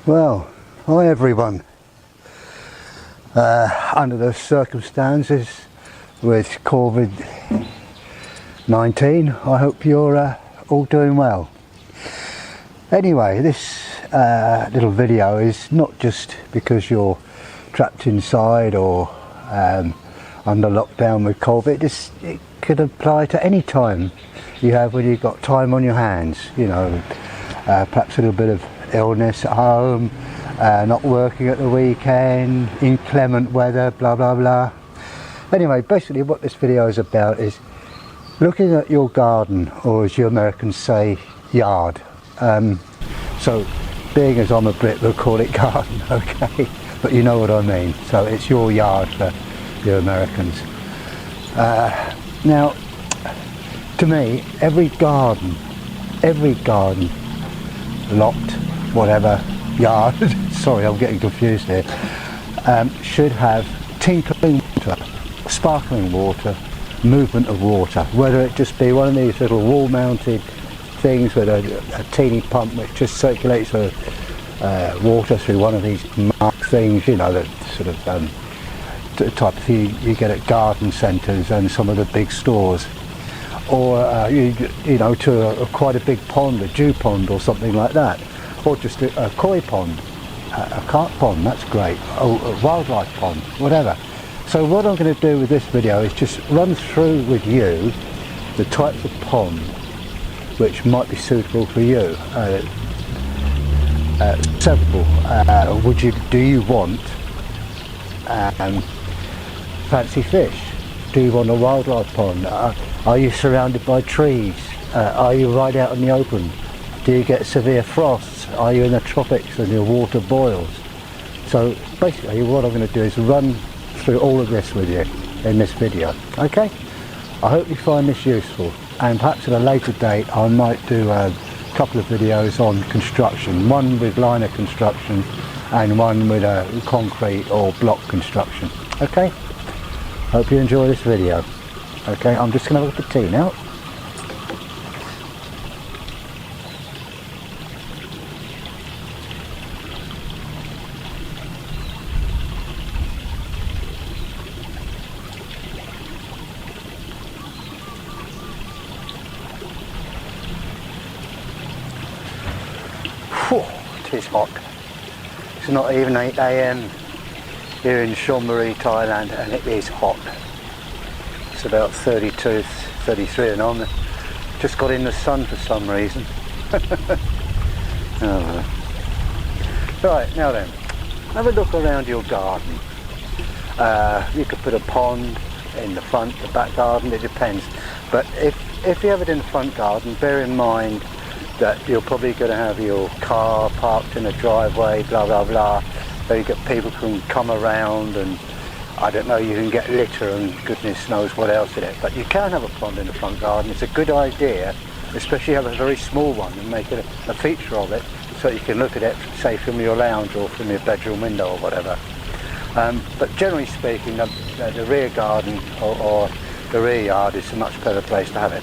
Well, hi everyone. Under the circumstances with COVID-19, I hope you're all doing well. Anyway, this little video is not just because you're trapped inside or under lockdown with COVID. It could apply to any time you have when you've got time on your hands, you know, perhaps a little bit of illness at home, not working at the weekend, inclement weather, blah blah blah. Anyway, basically what this video is about is looking at your garden, or as you Americans say, yard. So being as I'm a Brit, we'll call it garden, okay, but you know what I mean. So it's your yard for you Americans. Now, to me, every garden, locked, whatever, yard, sorry I'm getting confused here, should have tinkling water, sparkling water, movement of water, whether it just be one of these little wall mounted things with a teeny pump which just circulates water through one of these mark things, you know, that sort of type of thing you get at garden centres and some of the big stores, or you know, to quite a big pond, a dew pond or something like that, or just a koi pond, a carp pond, that's great, or a wildlife pond, whatever. So what I'm going to do with this video is just run through with you the types of pond which might be suitable for you. Several. Do you want fancy fish? Do you want a wildlife pond? Are you surrounded by trees? Are you right out in the open? Do you get severe frosts? Are you in the tropics and your water boils? So basically what I'm going to do is run through all of this with you in this video, okay? I hope you find this useful, and perhaps at a later date I might do a couple of videos on construction, one with liner construction and one with a concrete or block construction, okay? Hope you enjoy this video. Okay, I'm just going to have a tea now. Whew, it is hot. It's not even 8 AM here in Chon Buri, Thailand, and it is hot. It's about 32, 33 and I'm just got in the sun for some reason. Oh. Right, now then, have a look around your garden. You could put a pond in the front, the back garden, it depends. But if you have it in the front garden, bear in mind that you're probably going to have your car parked in a driveway, blah blah blah. So you get people can come around, and I don't know, you can get litter and goodness knows what else in it. But you can have a pond in the front garden. It's a good idea, especially have a very small one and make it a feature of it, so you can look at it, say from your lounge or from your bedroom window or whatever. But generally speaking, the rear garden or the rear yard is a much better place to have it.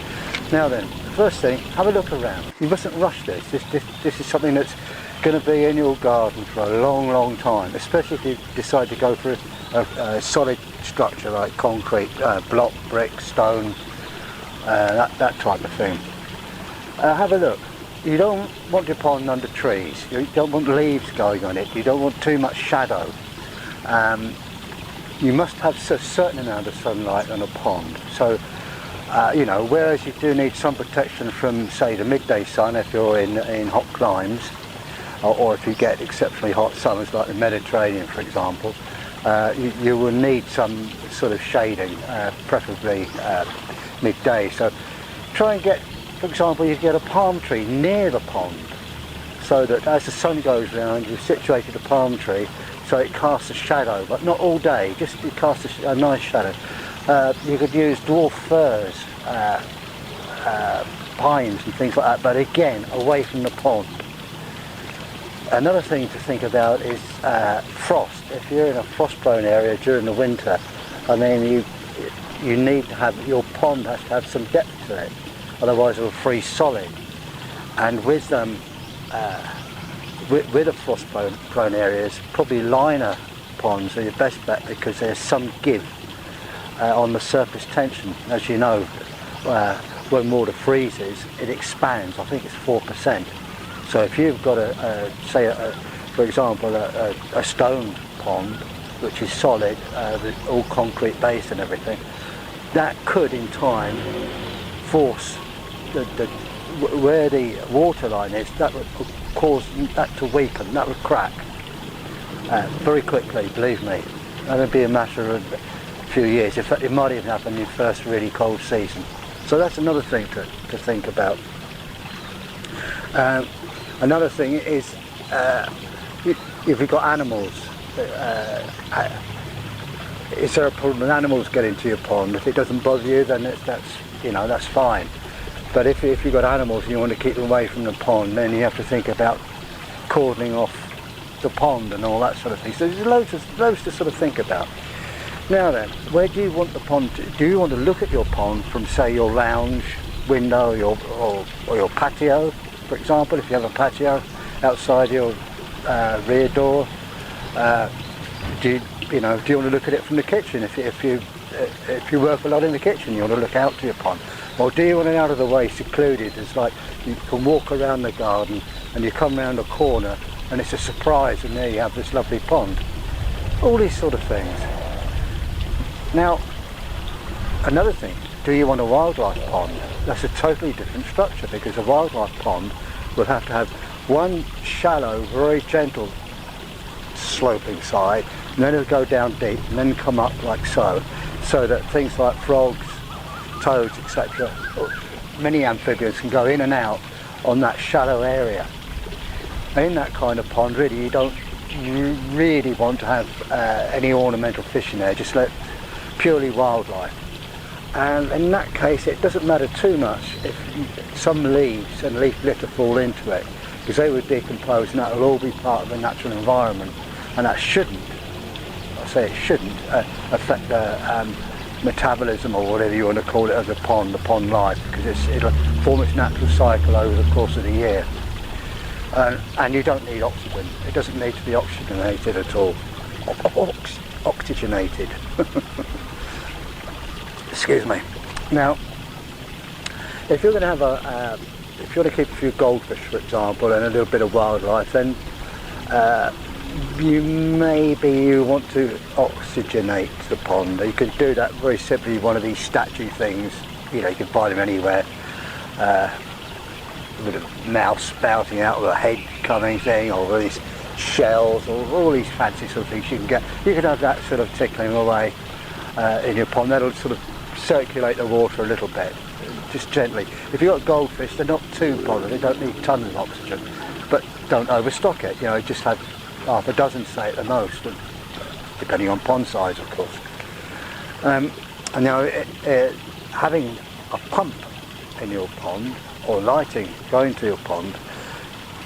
Now then, first thing, have a look around. You mustn't rush this. This is something that's going to be in your garden for a long time, especially if you decide to go for a solid structure like concrete, block, brick, stone, that type of thing. Have a look. You don't want your pond under trees. You don't want leaves going on it. You don't want too much shadow. You must have a certain amount of sunlight on a pond. So you know, whereas you do need some protection from, say, the midday sun if you're in hot climes, or if you get exceptionally hot summers like the Mediterranean, for example, you will need some sort of shading, preferably midday. So try and get, for example, you get a palm tree near the pond, so that as the sun goes round, you've situated a palm tree so it casts a shadow, but not all day, just it casts a nice shadow. You could use dwarf firs, pines and things like that, but again, away from the pond. Another thing to think about is frost. If you're in a frost-prone area during the winter, I mean, you need to have, your pond has to have some depth to it, otherwise it will freeze solid. And with with the frost prone areas, probably liner ponds are your best bet because there's some give on the surface tension. As you know, when water freezes, it expands. I think it's 4%. So if you've got for example, a stone pond, which is solid, with all concrete base and everything, that could in time force where the water line is, that would cause that to weaken, that would crack very quickly, believe me. That would be a matter of a few years. In fact, it might even happen in your first really cold season. So that's another thing to think about. Another thing is if you've got animals, is there a problem with animals getting into your pond? If it doesn't bother you, then that's fine. But if you've got animals and you want to keep them away from the pond, then you have to think about cordoning off the pond and all that sort of thing. So there's loads to sort of think about. Now then, where do you want the pond to? Do you want to look at your pond from, say, your lounge window or your patio, for example, if you have a patio outside your rear door? Do you want to look at it from the kitchen? If you work a lot in the kitchen, you want to look out to your pond. Or do you want it out of the way, secluded? It's like you can walk around the garden and you come round a corner and it's a surprise and there you have this lovely pond. All these sort of things. Now, another thing, do you want a wildlife pond? That's a totally different structure, because a wildlife pond will have to have one shallow, very gentle sloping side, and then it'll go down deep and then come up like so that things like frogs, toads, etc., many amphibians can go in and out on that shallow area. And in that kind of pond, really, you really want to have any ornamental fish in there, just let purely wildlife. And in that case, it doesn't matter too much if some leaves and leaf litter fall into it, because they would decompose and that will all be part of the natural environment, and that shouldn't, I say it shouldn't, affect the metabolism or whatever you want to call it of the pond life, because it'll form its natural cycle over the course of the year. And you don't need oxygen. It doesn't need to be oxygenated at all. Oxygenated. Excuse me. Now, if you're going to have if you want to keep a few goldfish, for example, and a little bit of wildlife, then you want to oxygenate the pond. You can do that very simply with one of these statue things. You can buy them anywhere. With a mouth spouting out with a head coming thing, or these shells, or all these fancy sort of things you can get. You can have that sort of tickling away in your pond. That'll sort of circulate the water a little bit, just gently. If you've got goldfish, they're not too bothered. They don't need tons of oxygen, but don't overstock it. Just have half a dozen, say, at the most, depending on pond size, of course. And now, having a pump in your pond, or lighting going to your pond,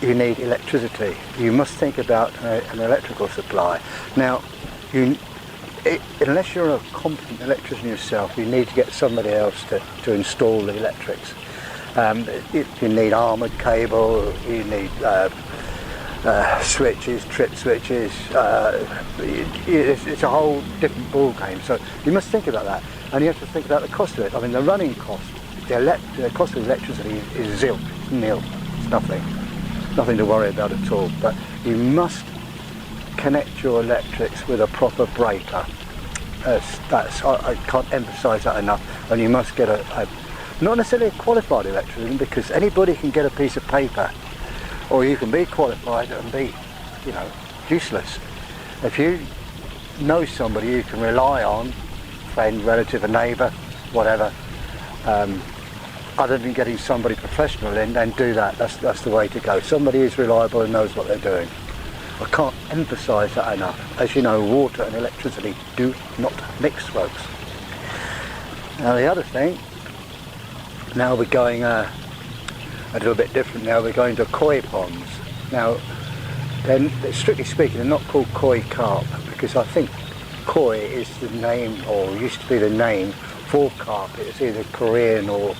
you need electricity. You must think about an electrical supply. Now, unless you're a competent electrician yourself, you need to get somebody else to install the electrics. You need armoured cable, you need switches, trip switches. It's a whole different ball game. So you must think about that, and you have to think about the cost of it. I mean, the running cost, the cost of electricity is zilch, nil. It's nothing to worry about at all. But you must connect your electrics with a proper breaker. I can't emphasise that enough. And you must get not necessarily a qualified electrician, because anybody can get a piece of paper, or you can be qualified and be, useless. If you know somebody you can rely on, friend, relative, a neighbour, whatever, other than getting somebody professional in, then do that. That's the way to go. Somebody who's reliable and knows what they're doing. I can't emphasise that enough. As you know, water and electricity do not mix, folks. Now the other thing, now we're going a little bit different now. We're going to koi ponds. Now, then, strictly speaking, they're not called koi carp, because I think koi is the name, or used to be the name, for carp. It's either Korean or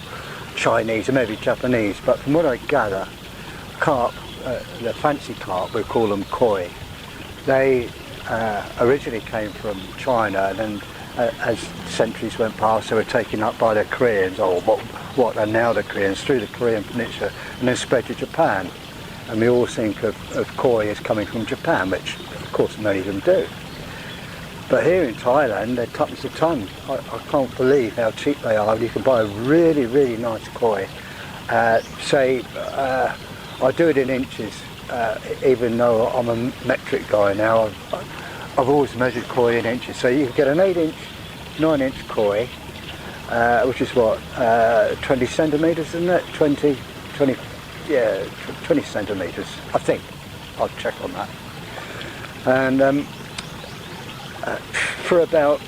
Chinese or maybe Japanese, but from what I gather, carp the fancy carp, we call them koi. They originally came from China, and then as centuries went past, they were taken up by the Koreans, or what are now the Koreans, through the Korean peninsula, and then spread to Japan. And we all think of koi as coming from Japan, which of course many of them do. But here in Thailand, they're tuppence a ton. I can't believe how cheap they are. You can buy a really, really nice koi. I do it in inches, even though I'm a metric guy now. I've always measured koi in inches. So you can get an 8-inch, 9-inch koi, which is what, 20 centimetres, isn't it? 20 centimetres, I think. I'll check on that. And for about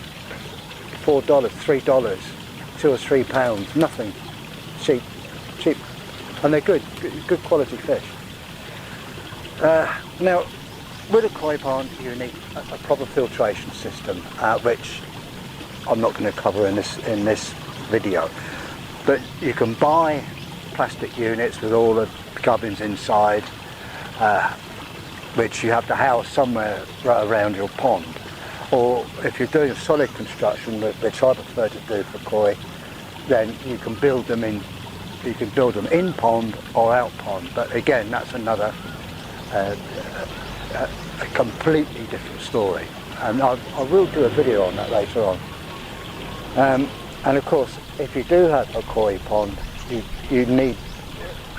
$4, $3, £2 or £3, nothing, cheap, and they're good quality fish. Now, with a koi pond, you need a proper filtration system, which I'm not going to cover in this video. But you can buy plastic units with all the gubbins inside, which you have to house somewhere right around your pond. Or if you're doing a solid construction, which I prefer to do for koi, then you can build them in pond or out pond. But again, that's another a completely different story, and I will do a video on that later on. And of course, if you do have a koi pond, you need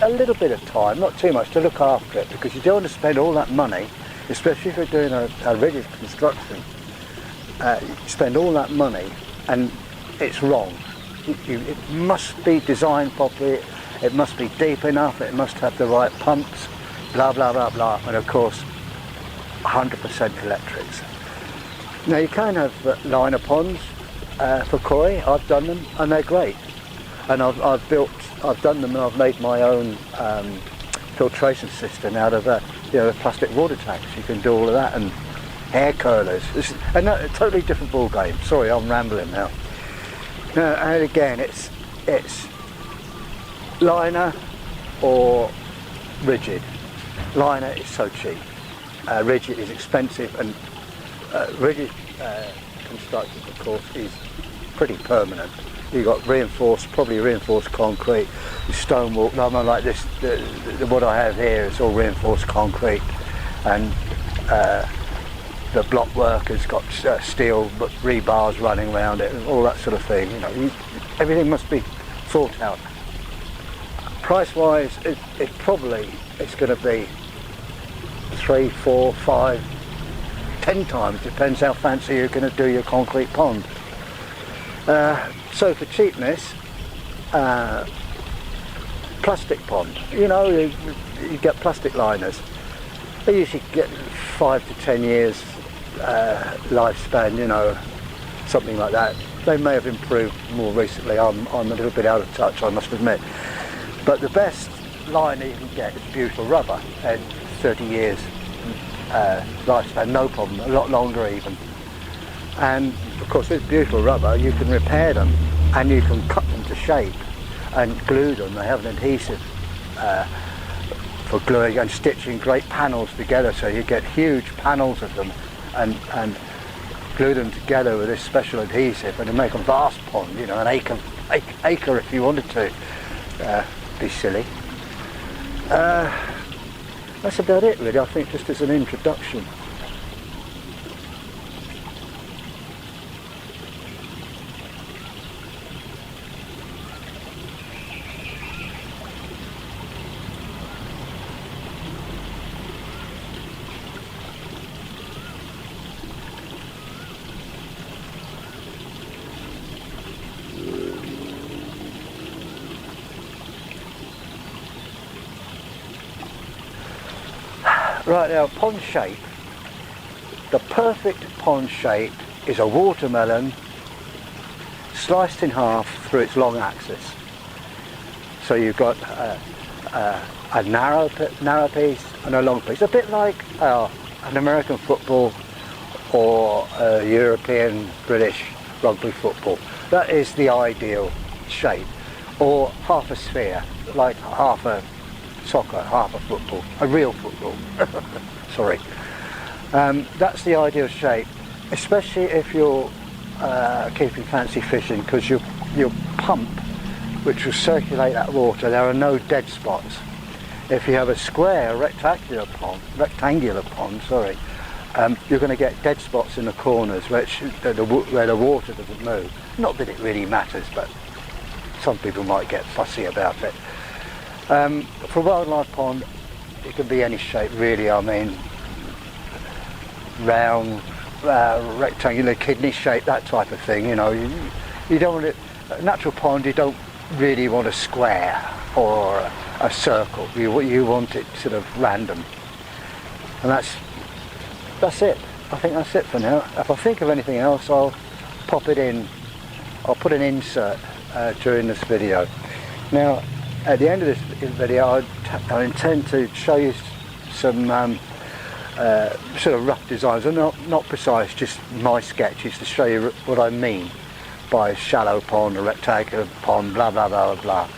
a little bit of time, not too much, to look after it, because you don't want to spend all that money, especially if you're doing a rigid construction. You spend all that money and it's wrong. It must be designed properly, it must be deep enough, it must have the right pumps, blah blah blah blah, and of course 100% electrics. Now you can have liner ponds for koi. I've done them and they're great, and I've done them and I've made my own filtration system out of the plastic water tanks. You can do all of that, and air curlers. It's a totally different ball game. Sorry, I'm rambling now. And again, it's liner or rigid. Liner is so cheap. Rigid is expensive, and rigid construction, of course, is pretty permanent. You've got probably reinforced concrete, stonework. No, like this, what I have here is all reinforced concrete, and the block work has got steel rebars running around it, and all that sort of thing. Everything must be thought out. Price-wise, it's going to be 3, 4, 5, 10 times. Depends how fancy you're going to do your concrete pond. So for cheapness, plastic pond. You get plastic liners. They usually get 5 to 10 years lifespan, something like that. They may have improved more recently. I'm a little bit out of touch, I must admit. But the best liner you can get is butyl rubber, and 30 years lifespan, no problem, a lot longer even. And of course with butyl rubber you can repair them, and you can cut them to shape and glue them. They have an adhesive for gluing and stitching great panels together, so you get huge panels of them, and glue them together with this special adhesive, and to make a vast pond, an acre if you wanted to. Be silly. That's about it really, I think, just as an introduction. Right, now, pond shape. The perfect pond shape is a watermelon sliced in half through its long axis. So you've got a narrow piece and a long piece, a bit like an American football or a European British rugby football. That is the ideal shape. Or half a sphere, like half a soccer, half a football, a real football. Sorry. That's the ideal shape, especially if you're keeping fancy fishing, because your pump, which will circulate that water, there are no dead spots. If you have a square, rectangular pond, sorry, you're going to get dead spots in the corners where the water doesn't move. Not that it really matters, but some people might get fussy about it. For a wildlife pond, it can be any shape really. I mean, round, rectangular, kidney shape, that type of thing. You know, you don't want it. A natural pond, you don't really want a square or a circle. You want it sort of random, and that's it. I think that's it for now. If I think of anything else, I'll pop it in. I'll put an insert during this video. Now, at the end of this video, I intend to show you some sort of rough designs, and not precise, just my sketches to show you what I mean by a shallow pond, a rectangular pond, blah blah blah blah.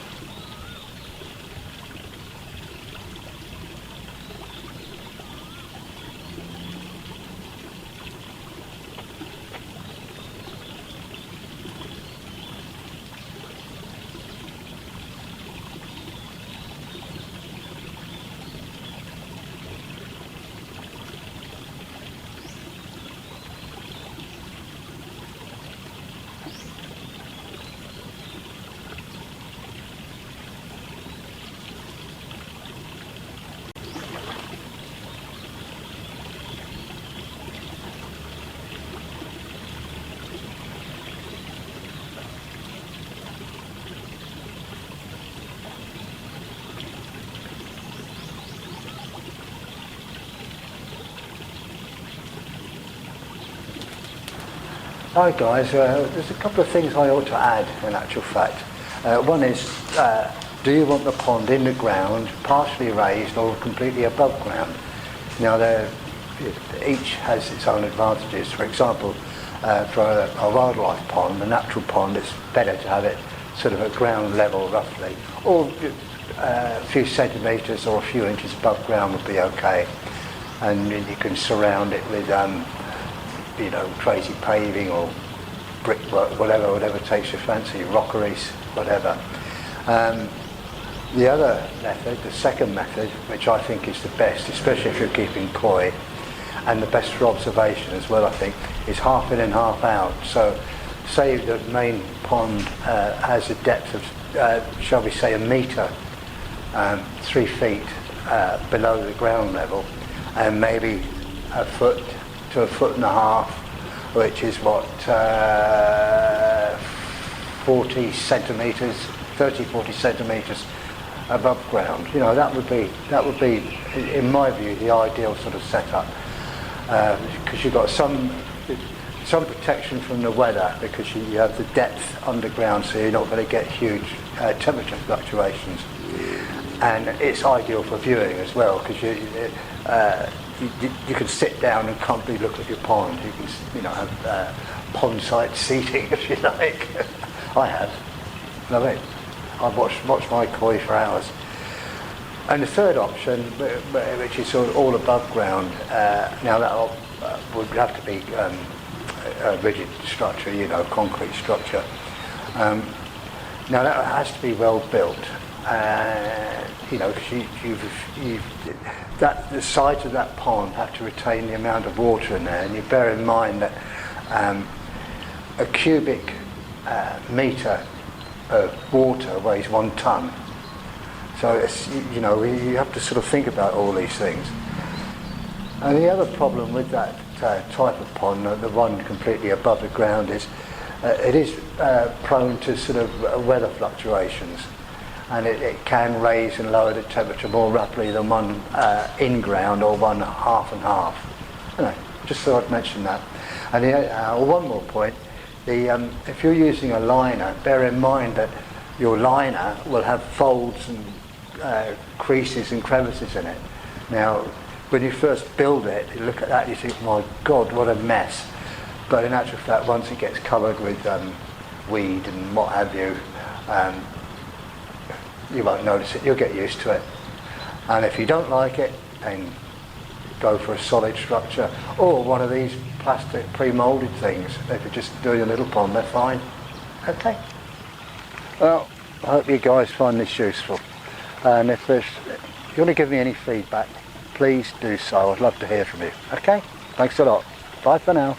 Hi guys, there's a couple of things I ought to add in actual fact. One is, do you want the pond in the ground, partially raised or completely above ground? Now each has its own advantages. For example, for a wildlife pond, a natural pond, it's better to have it sort of at ground level roughly, or a few centimetres or a few inches above ground would be okay. And you can surround it with you know, crazy paving or brickwork, whatever takes your fancy, rockeries, whatever. The other method, the second method, which I think is the best, especially if you're keeping koi, and the best for observation as well, I think, is half in and half out. So, say the main pond has a depth of, shall we say, 1 metre, 3 feet below the ground level, and maybe a foot to a foot and a half, which is what, 40 centimetres, 30-40 centimetres above ground. You know, that would be, in my view, the ideal sort of setup, because you've got some protection from the weather, because you have the depth underground, so you're not going to get huge temperature fluctuations, and it's ideal for viewing as well, because you can sit down and comfortably look at your pond. You can, you know, have pond-side seating if you like. I have. Love it. I've watched my koi for hours. And the third option, which is sort of all above ground, now that would have to be a rigid structure, you know, concrete structure. Now that has to be well built. You know, that the sides of that pond have to retain the amount of water in there, and you bear in mind that a cubic metre of water weighs 1 tonne. So it's, you know, you have to sort of think about all these things. And the other problem with that type of pond, the one completely above the ground, is it is prone to sort of weather fluctuations. And it can raise and lower the temperature more rapidly than one in ground or one half and half. You know, just thought I'd mention that. And one more point, if you're using a liner, bear in mind that your liner will have folds and creases and crevices in it. Now, when you first build it, you look at that and you think, my God, what a mess. But in actual fact, once it gets covered with weed and what have you, you won't notice it, you'll get used to it. And if you don't like it, then go for a solid structure or one of these plastic pre-molded things. If you're just doing a little pond, they're fine. Okay. Well, I hope you guys find this useful. And if you want to give me any feedback, please do so. I'd love to hear from you. Okay? Thanks a lot. Bye for now.